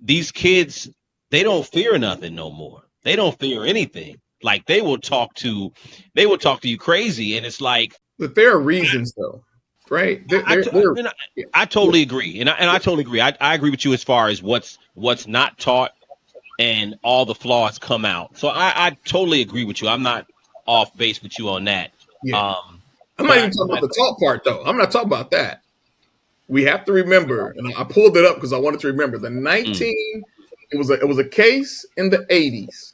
these kids, they don't fear nothing no more. They don't fear anything. Like they will talk to you crazy, and it's like But there are reasons, though, right? I, t- There and I, yeah, I yeah, totally agree, and I totally agree. I agree with you as far as what's not taught and all the flaws come out. So I totally agree with you. I'm not off base with you on that. yeah. Um, I'm but not I, even talking but about I, the talk part, though. I'm not talking about that. We have to remember, and I pulled it up because I wanted to remember the mm, 19. It was a case in the 80s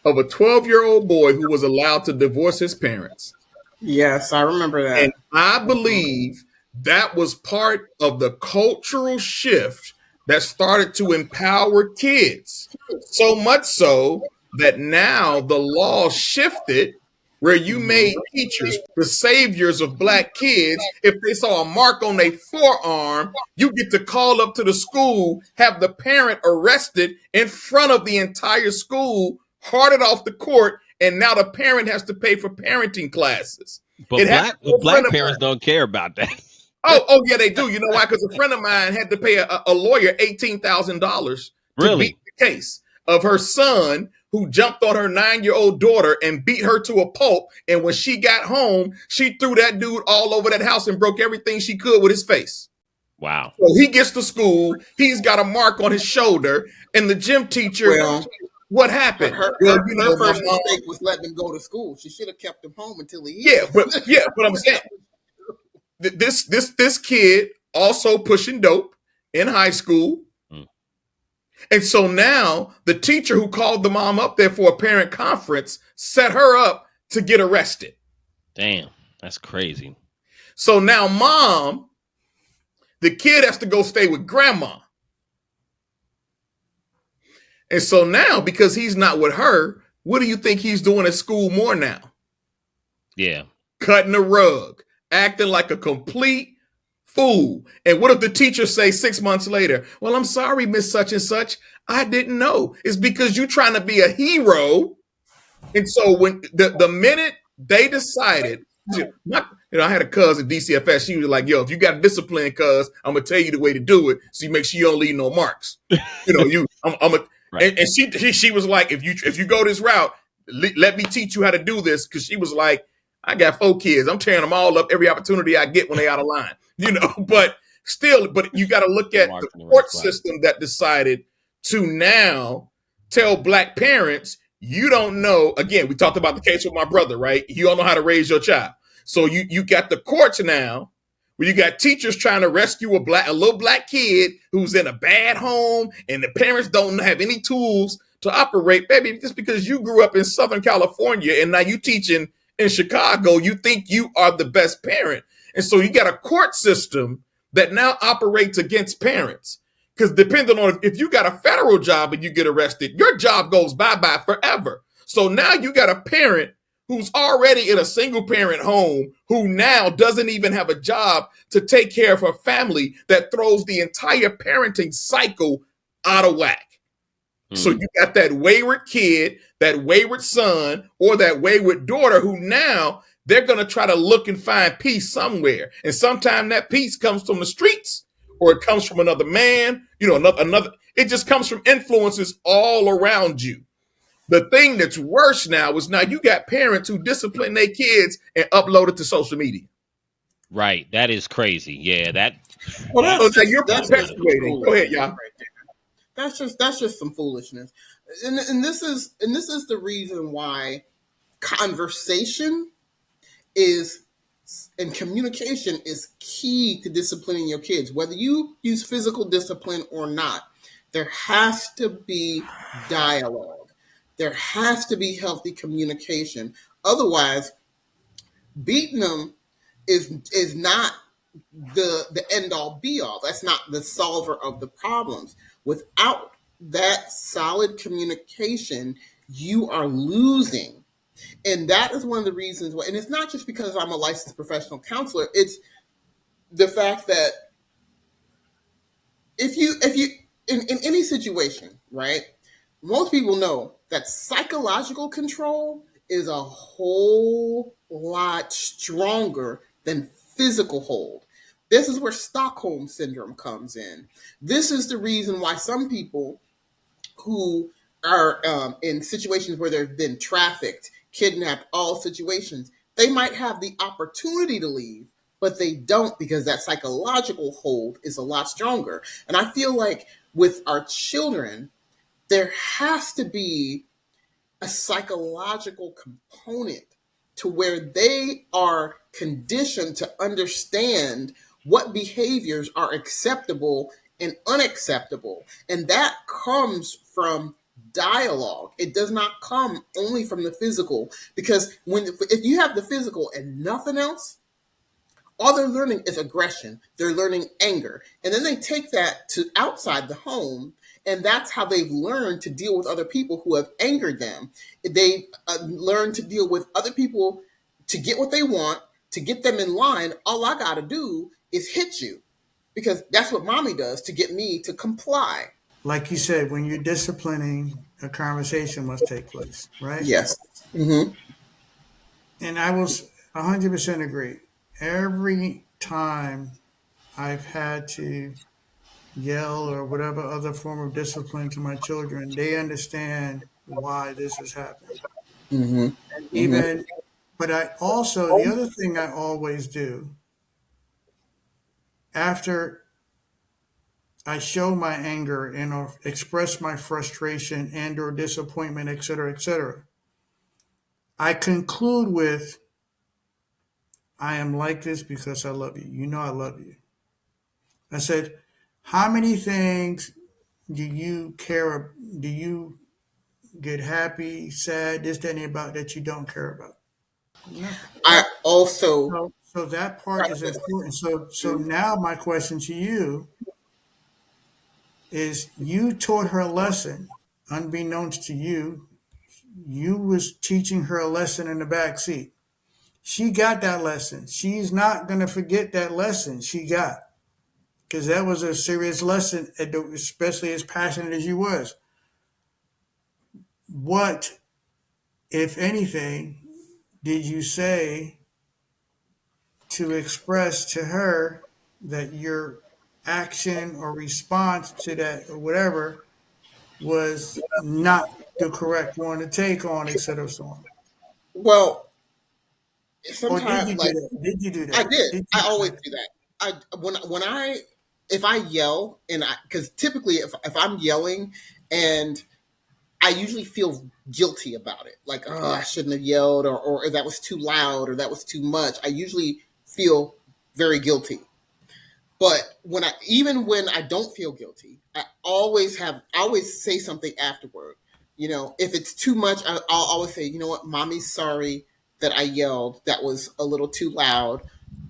of a 12-year-old boy who was allowed to divorce his parents. Yes, I remember And that. I believe that was part of the cultural shift that started to empower kids. So much so that now the law shifted where you Mhm. made teachers the saviors of black kids. If they saw a mark on their forearm, you get to call up to the school, have the parent arrested in front of the entire school, carted off the court, and now the parent has to pay for parenting classes. It but happened to a friend black of parents mine. don't care about that. Oh yeah, they do. You know why? Because a friend of mine had to pay a lawyer $18,000 to beat Really? the case of her son who jumped on her 9-year-old daughter and beat her to a pulp. And when she got home, she threw that dude all over that house and broke everything she could with his face. Wow. So he gets to school, he's got a mark on his shoulder, and the gym teacher, Well, what her, happened? her Well, her you her know, my first mom. mistake was letting him go to school. She should have kept him home until he Yeah, healed. but I'm saying this kid also pushing dope in high school. Mm, And so now the teacher who called the mom up there for a parent conference set her up to get arrested. damn, that's crazy. So now mom, the kid has to go stay with grandma. And so now because he's not with her, what do you think he's doing at school more now? Yeah. Cutting the rug, acting like a complete fool. And what if the teacher say 6 months later, well, I'm sorry, Miss Such and Such. I didn't know. It's because you're trying to be a hero. And so when the minute they decided, I had a cousin DCFS. She was like, "Yo, if you got discipline, cuz I'm gonna tell you the way to do it, so you make sure you don't leave no marks." I'm a, Right. and she was like, if you go this route, let me teach you how to do this, because she was like, I got 4 kids, I'm tearing them all up every opportunity I get when they out of line, But still, but you got to look at the Marked in the right court spot. system that decided to now tell black parents, you don't know. Again, we talked about the case with my brother, right? You don't know how to raise your child. So you got the courts now where you got teachers trying to rescue a little black kid who's in a bad home and the parents don't have any tools to operate. Baby, just because you grew up in Southern California and now you teaching in Chicago, you think you are the best parent. And so you got a court system that now operates against parents. Because depending on if you got a federal job and you get arrested, your job goes bye-bye forever. So now you got a parent who's already in a single parent home who now doesn't even have a job to take care of her family, that throws the entire parenting cycle out of whack. So Mm, you got that wayward kid, that wayward son, or that wayward daughter who now they're going to try to look and find peace somewhere. And sometimes that peace comes from the streets or it comes from another man, another it just comes from influences all around you. The thing that's worse now is now you got parents who discipline their kids and upload it to social media. right. That is crazy. Yeah. Well, That. So that's now just you're that's just some perpetuating. Go ahead, foolishness y'all. right there. That's just some foolishness, and this is the reason why conversation is and communication is key to disciplining your kids. Whether you use physical discipline or not, there has to be dialogue. There has to be healthy communication. Otherwise, beating them is not the end all be all. That's not the solver of the problems. Without that solid communication, you are losing. And that is one of the reasons why, and it's not just because I'm a licensed professional counselor, it's the fact that if you in any situation, right? Most people know that psychological control is a whole lot stronger than physical hold. This is where Stockholm syndrome comes in. This is the reason why some people who are in situations where they've been trafficked, kidnapped, all situations, they might have the opportunity to leave, but they don't because that psychological hold is a lot stronger. And I feel like with our children, there has to be a psychological component to where they are conditioned to understand what behaviors are acceptable and unacceptable. And that comes from dialogue. It does not come only from the physical, because if you have the physical and nothing else, all they're learning is aggression. They're learning anger. And then they take that to outside the home, and that's how they've learned to deal with other people who have angered them. They learn to deal with other people to get what they want, to get them in line. All I got to do is hit you because that's what mommy does to get me to comply. Like you said, when you're disciplining, a conversation must take place, right? Yes. Mm-hmm. And I was 100% agree. Every time I've had to yell or whatever other form of discipline to my children, they understand why this is happening. Mm-hmm. And Mm-hmm. even, but I also, the other thing I always do after I show my anger and or express my frustration and or disappointment, etc., I conclude with, I am like this because I love you. You know I love you. I said, how many things do you care? Do you get happy, sad, this, that, and about that you don't care about? Nothing. I also. So that part is important. So now my question to you is: you taught her a lesson, unbeknownst to you. You was teaching her a lesson in the back seat. She got that lesson. She's not gonna forget that lesson she got because that was a serious lesson, especially as passionate as you was. What, if anything, did you say to express to her that your action or response to that or whatever was not the correct one to take on, etc. So on? Well, Or did sometimes you do like that? Did you do I that? did. Did I you? always do that. When I if I yell and I because typically if I'm yelling and I usually feel guilty about it, like oh I shouldn't have yelled or that was too loud or that was too much. I usually feel very guilty. But even when I don't feel guilty, I always say something afterward. If it's too much, I'll always say, you know what, mommy's sorry that I yelled. That was a little too loud.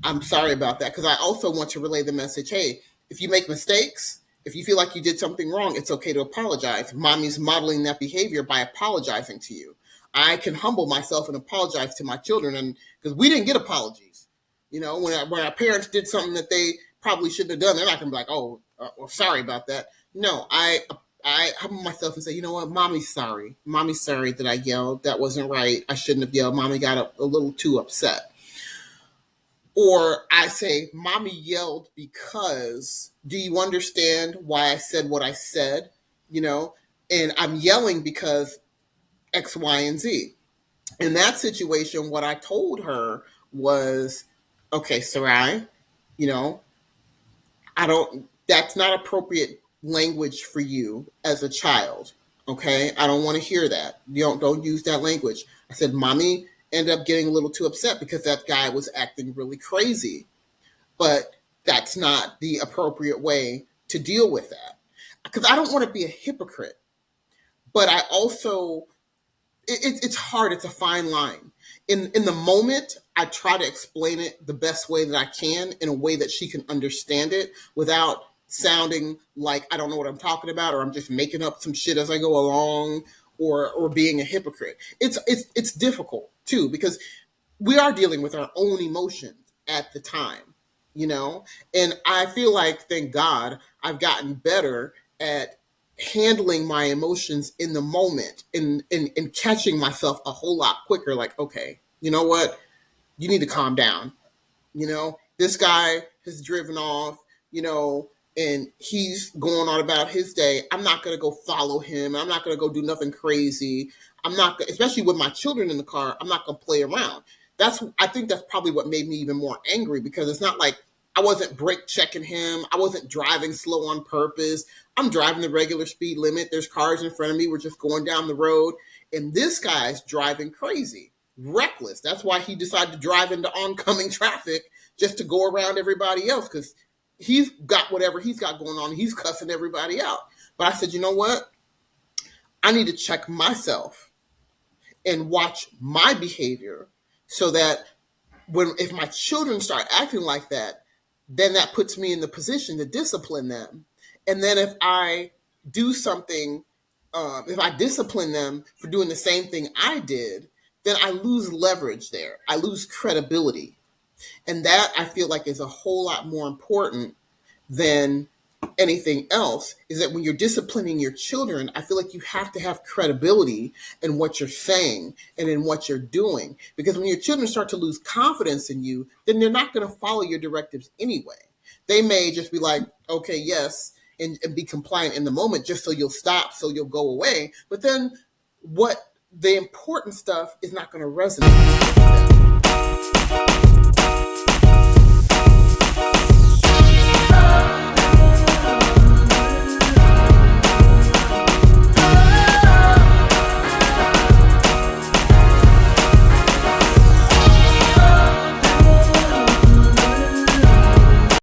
I'm sorry about that because I also want to relay the message. Hey, if you make mistakes, if you feel like you did something wrong, it's okay to apologize. Mommy's modeling that behavior by apologizing to you. I can humble myself and apologize to my children, and because we didn't get apologies. When our parents did something that they probably shouldn't have done, they're not gonna be like, "Oh, well, sorry about that." No, I humble myself and say, you know what, mommy's sorry. Mommy's sorry that I yelled. That wasn't right. I shouldn't have yelled. Mommy got a little too upset. Or I say, mommy yelled because do you understand why I said what I said? You know, and I'm yelling because X, Y, and Z. In that situation, what I told her was, okay, Sarai, you know, I don't, that's not appropriate language for you as a child. Okay. I don't want to hear that. Don't use that language. I said, mommy ended up getting a little too upset because that guy was acting really crazy, but that's not the appropriate way to deal with that. Because I don't want to be a hypocrite, but I also it's hard. It's a fine line. In the moment, I try to explain it the best way that I can in a way that she can understand it without sounding like I don't know what I'm talking about or I'm just making up some shit as I go along or being a hypocrite. It's difficult too because we are dealing with our own emotions at the time, and I feel like thank God I've gotten better at handling my emotions in the moment and catching myself a whole lot quicker. Like, okay, you know what? You need to calm down. This guy has driven off, you know, and he's going on about his day, I'm not going to go follow him. I'm not going to go do nothing crazy. I'm not, especially with my children in the car, I'm not going to play around. I think that's probably what made me even more angry, because it's not like I wasn't brake checking him. I wasn't driving slow on purpose. I'm driving the regular speed limit. There's cars in front of me. We're just going down the road. And this guy's driving crazy, reckless. That's why he decided to drive into oncoming traffic just to go around everybody else, because he's got whatever he's got going on. He's cussing everybody out. But I said, you know what? I need to check myself and watch my behavior, so that if my children start acting like that, then that puts me in the position to discipline them. And then if I do something, if I discipline them for doing the same thing I did, then I lose leverage there. I lose credibility. And that, I feel like, is a whole lot more important than anything else, is that when you're disciplining your children, I feel like you have to have credibility in what you're saying and in what you're doing. Because when your children start to lose confidence in you, then they're not going to follow your directives anyway. They may just be like, okay, yes, and be compliant in the moment, just so you'll stop, so you'll go away. But then the important stuff is not going to resonate with them.